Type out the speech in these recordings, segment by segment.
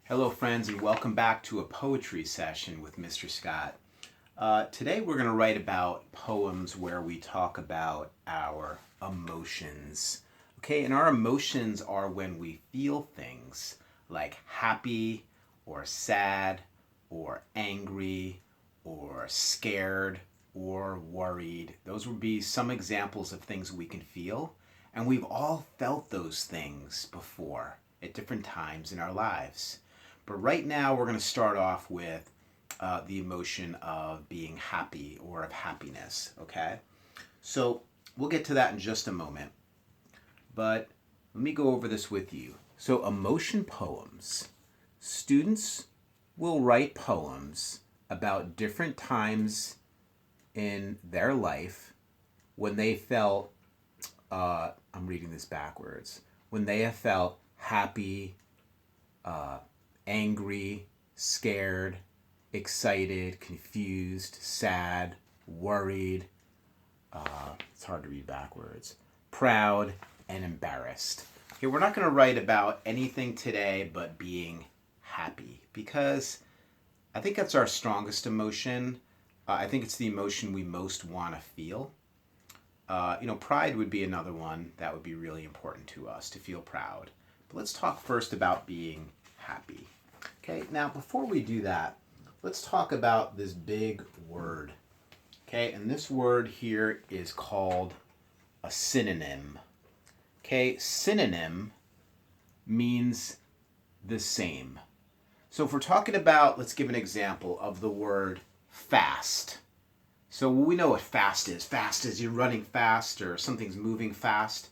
Hello, friends, and welcome back to a poetry session with Mr. Scott. Today, we're going to write about poems where we talk about our emotions. Okay, and our emotions are when we feel things like happy or sad or angry or scared or worried. Those would be some examples of things we can feel, and we've all felt those things before at different times in our lives. But right now, we're going to start off with the emotion of being happy or of happiness, okay? So we'll get to that in just a moment. But let me go over this with you. So, emotion poems. Students will write poems about different times in their life when they felt, I'm reading this backwards, when they have felt happy, angry, scared, excited, confused, sad, worried, it's hard to read backwards, proud, and embarrassed. Okay, we're not going to write about anything today but being happy because I think that's our strongest emotion. I think it's the emotion we most want to feel. Pride would be another one that would be really important to us, to feel proud. But let's talk first about being happy. Okay, now before we do that, let's talk about this big word. Okay, and this word here is called a synonym. Okay, synonym means the same. So if we're talking about, let's give an example of the word fast. So we know what fast is. Fast is you're running fast or something's moving fast.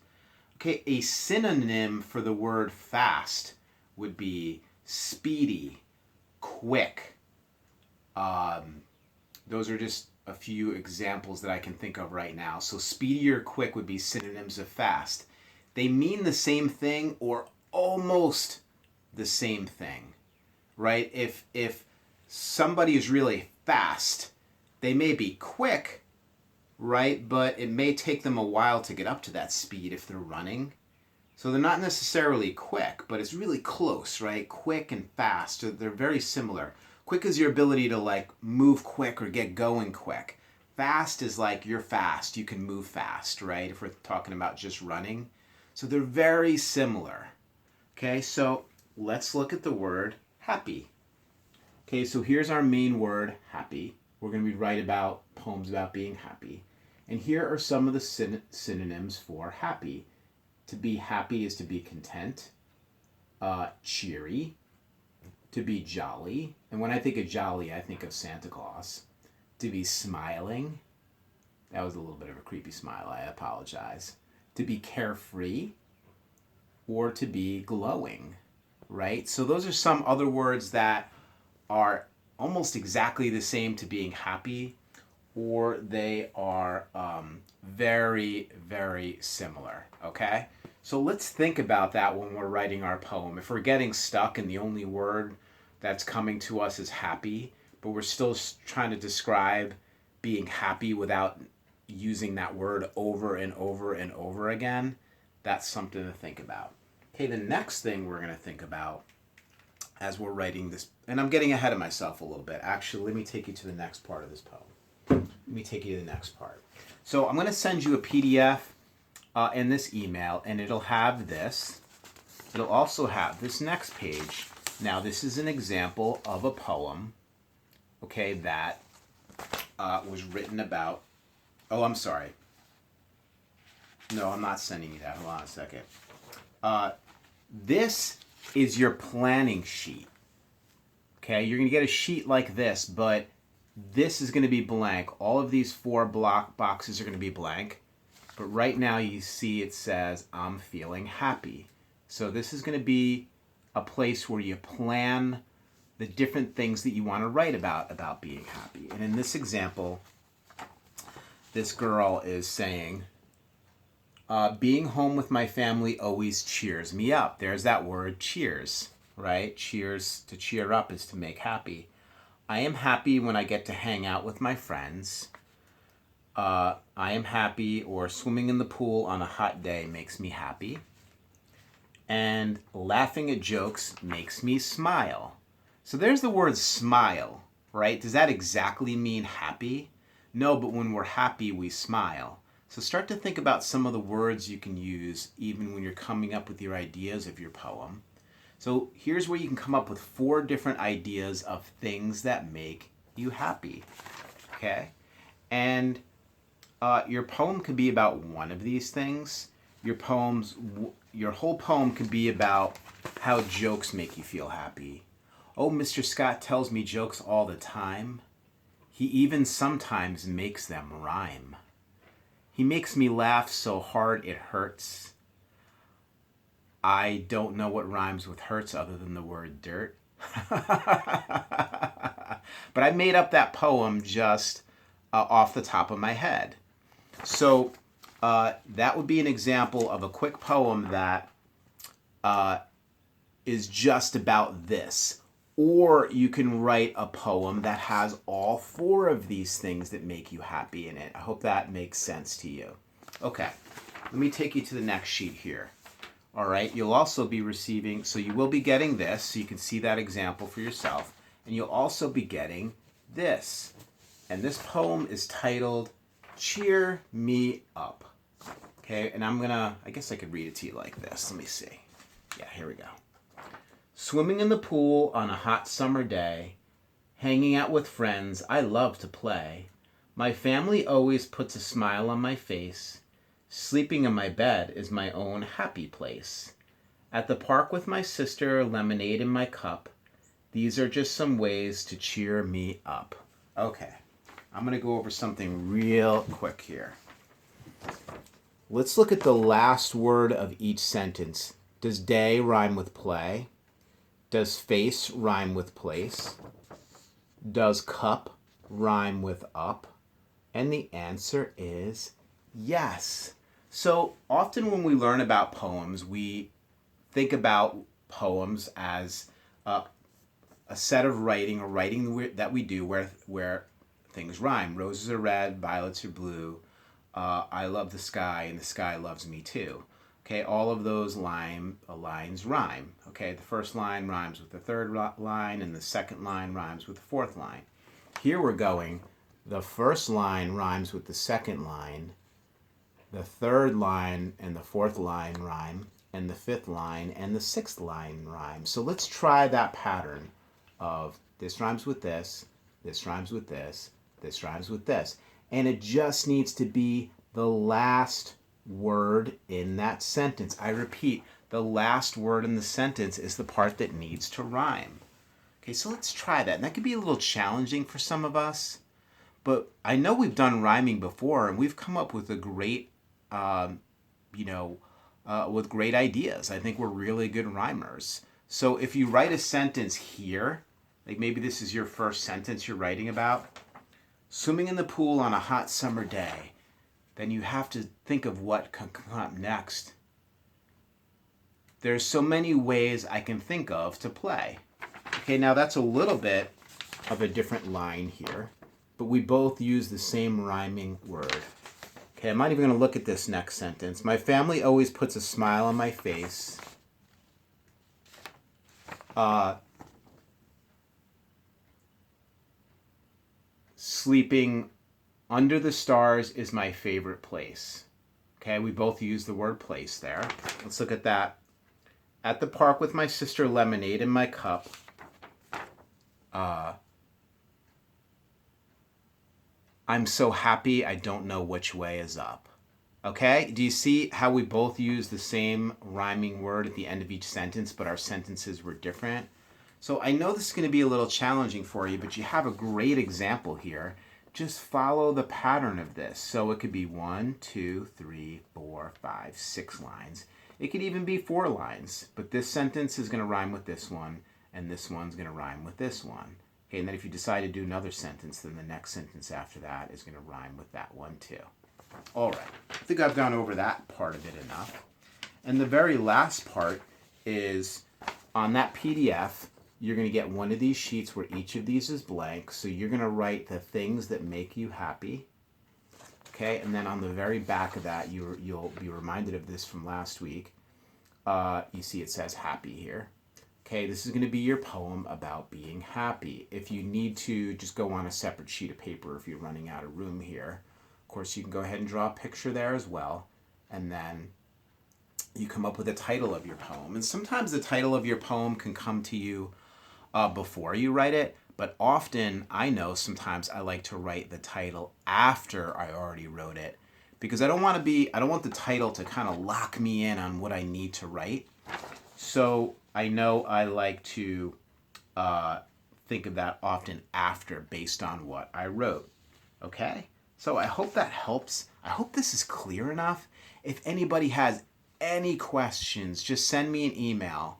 Okay, a synonym for the word fast would be speedy, quick. Those are just a few examples that I can think of right now. So speedy or quick would be synonyms of fast. They mean the same thing or almost the same thing, right? If somebody is really fast, they may be quick, right? But it may take them a while to get up to that speed if they're running. So they're not necessarily quick, but it's really close, right? Quick and fast, they're very similar. Quick is your ability to like move quick or get going quick. Fast is like you're fast, you can move fast, right? If we're talking about just running. So they're very similar. Okay, so let's look at the word happy. Okay, so here's our main word, happy. We're going to write about poems about being happy. And here are some of the synonyms for happy. To be happy is to be content, cheery, to be jolly. And when I think of jolly, I think of Santa Claus. To be smiling. That was a little bit of a creepy smile, I apologize. To be carefree or to be glowing, right? So those are some other words that are almost exactly the same to being happy, or they are very, very similar, okay? So let's think about that when we're writing our poem. If we're getting stuck and the only word that's coming to us is happy, but we're still trying to describe being happy without using that word over and over and over again, that's something to think about. Okay, the next thing we're going to think about as we're writing this, and I'm getting ahead of myself a little bit. Actually, let me take you to the next part of this poem. Let me take you to the next part. So I'm going to send you a PDF in this email, and it'll have this. It'll also have this next page. Now, this is an example of a poem, okay, that was written about. Oh, I'm sorry. No, I'm not sending you that. Hold on a second. This is your planning sheet. Okay, you're going to get a sheet like this, but this is going to be blank. All of these 4 block boxes are going to be blank. But right now you see it says, I'm feeling happy. So this is going to be a place where you plan the different things that you want to write about being happy. And in this example, this girl is saying, being home with my family always cheers me up. There's that word cheers, right? Cheers, to cheer up is to make happy. I am happy when I get to hang out with my friends. I am happy, or swimming in the pool on a hot day makes me happy. And laughing at jokes makes me smile. So there's the word smile, right? Does that exactly mean happy? No, but when we're happy, we smile. So start to think about some of the words you can use even when you're coming up with your ideas of your poem. So here's where you can come up with 4 different ideas of things that make you happy. Okay? And your poem could be about one of these things. Your whole poem could be about how jokes make you feel happy. Oh, Mr. Scott tells me jokes all the time. He even sometimes makes them rhyme. He makes me laugh so hard it hurts. I don't know what rhymes with hurts other than the word dirt. But I made up that poem just off the top of my head. So that would be an example of a quick poem that is just about this. Or you can write a poem that has all 4 of these things that make you happy in it. I hope that makes sense to you. Okay, let me take you to the next sheet here. All right, you'll also be receiving, so you will be getting this, so you can see that example for yourself. And you'll also be getting this. And this poem is titled, Cheer Me Up. Okay, and I guess I could read it to you like this. Let me see. Yeah, here we go. Swimming in the pool on a hot summer day, hanging out with friends, I love to play. My family always puts a smile on my face. Sleeping in my bed is my own happy place. At the park with my sister, lemonade in my cup. These are just some ways to cheer me up. Okay, I'm going to go over something real quick here. Let's look at the last word of each sentence. Does day rhyme with play? Does face rhyme with place? Does cup rhyme with up? And the answer is yes. So often when we learn about poems, we think about poems as a set of writing that we do where things rhyme. Roses are red, violets are blue. I love the sky, and the sky loves me too. Okay, all of those lines rhyme. Okay, the first line rhymes with the third line, and the second line rhymes with the fourth line. Here we're going, the first line rhymes with the second line, the third line and the fourth line rhyme, and the fifth line and the sixth line rhyme. So let's try that pattern of this rhymes with this rhymes with this rhymes with this. And it just needs to be the last word in that sentence. I repeat, the last word in the sentence is the part that needs to rhyme. Okay, so let's try that. And that could be a little challenging for some of us, but I know we've done rhyming before, and we've come up with a great, with great ideas. I think we're really good rhymers. So if you write a sentence here, like maybe this is your first sentence you're writing about, swimming in the pool on a hot summer day, then you have to think of what can come up next. There's so many ways I can think of to play. Okay, now that's a little bit of a different line here, but we both use the same rhyming word. Okay, I'm not even going to look at this next sentence. My family always puts a smile on my face. Sleeping under the stars is my favorite place. Okay, we both use the word place there. Let's look at that. At the park with my sister, lemonade in my cup. I'm so happy I don't know which way is up. Okay, do you see how we both use the same rhyming word at the end of each sentence, but our sentences were different? So I know this is going to be a little challenging for you, but you have a great example here. Just follow the pattern of this. So it could be 1, 2, 3, 4, 5, 6 lines. It could even be 4 lines, but this sentence is going to rhyme with this one, and this one's going to rhyme with this one. Okay, and then if you decide to do another sentence, then the next sentence after that is going to rhyme with that one too. All right, I think I've gone over that part of it enough. And the very last part is on that PDF, you're going to get one of these sheets where each of these is blank. So you're going to write the things that make you happy. Okay, and then on the very back of that, you'll be reminded of this from last week. You see it says happy here. Okay, this is going to be your poem about being happy. If you need to just go on a separate sheet of paper if you're running out of room here, of course you can go ahead and draw a picture there as well. And then you come up with a title of your poem. And sometimes the title of your poem can come to you before you write it, but often I know sometimes I like to write the title after I already wrote it because I don't want the title to kind of lock me in on what I need to write. So I know I like to think of that often after based on what I wrote. Okay? So I hope that helps. I hope this is clear enough. If anybody has any questions, just send me an email.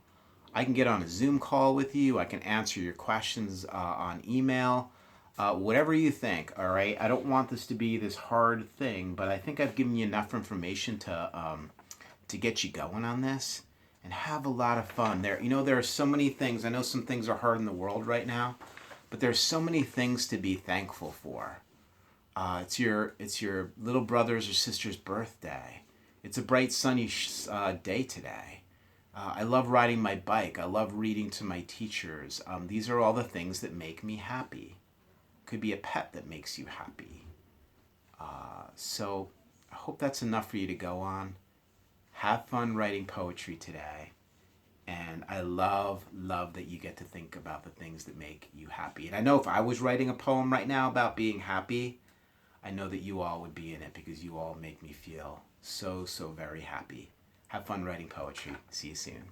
I can get on a Zoom call with you. I can answer your questions on email. Whatever you think, all right? I don't want this to be this hard thing, but I think I've given you enough information to get you going on this and have a lot of fun. There are so many things. I know some things are hard in the world right now, but there's so many things to be thankful for. It's your little brother's or sister's birthday. It's a bright sunny day today. I love riding my bike. I love reading to my teachers. These are all the things that make me happy. Could be a pet that makes you happy. So I hope that's enough for you to go on. Have fun writing poetry today. And I love that you get to think about the things that make you happy. And I know if I was writing a poem right now about being happy, I know that you all would be in it because you all make me feel so very happy. Have fun writing poetry. See you soon.